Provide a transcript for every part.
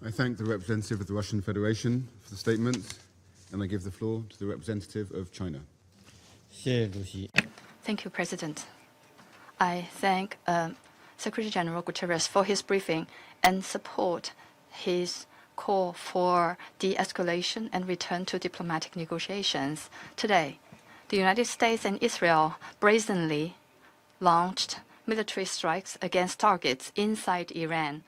I thank the representative of the Russian Federation for the statement, and I give the floor to the representative of China. 谢谢主席。 Thank you, President. I thank Secretary General Guterres for his briefing and support his call for de-escalation and return to diplomatic negotiations. Today, the United States and Israel brazenly launched military strikes against targets inside Iran,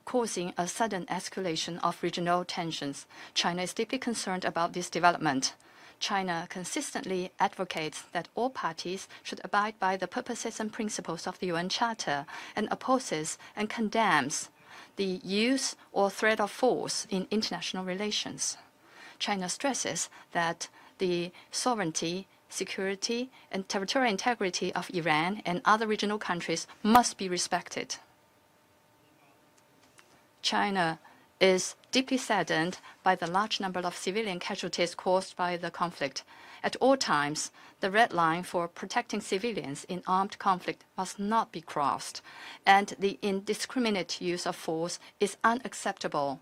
causing a sudden escalation of regional tensions. China is deeply concerned about this development. China consistently advocates that all parties should abide by the purposes and principles of the UN Charter and opposes and condemns the use or threat of force in international relations. China stresses that the sovereignty, security, and territorial integrity of Iran and other regional countries must be respected. China is deeply saddened by the large number of civilian casualties caused by the conflict. At all times, the red line for protecting civilians in armed conflict must not be crossed, and the indiscriminate use of force is unacceptable.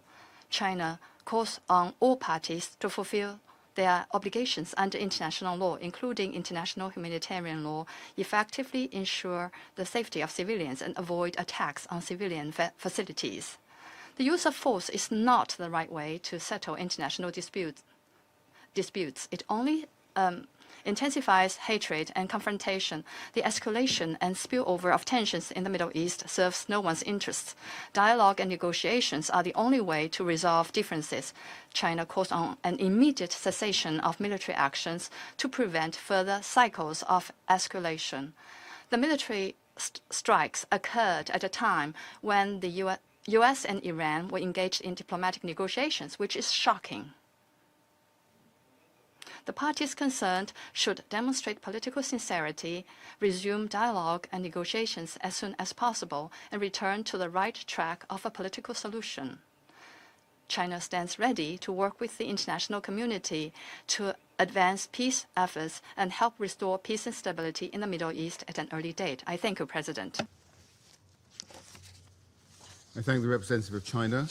China calls on all parties to fulfill their obligations under international law, including international humanitarian law, effectively ensure the safety of civilians and avoid attacks on civilian facilities. The use of force is not the right way to settle international disputes. It only intensifies hatred and confrontation. The escalation and spillover of tensions in the Middle East serves no one's interests. Dialogue and negotiations are the only way to resolve differences. China calls on an immediate cessation of military actions to prevent further cycles of escalation. The military strikes occurred at a time when the US and Iran were engaged in diplomatic negotiations, which is shocking. The parties concerned should demonstrate political sincerity, resume dialogue and negotiations as soon as possible, and return to the right track of a political solution. China stands ready to work with the international community to advance peace efforts and help restore peace and stability in the Middle East at an early date. I thank you, President. I thank the representative of China.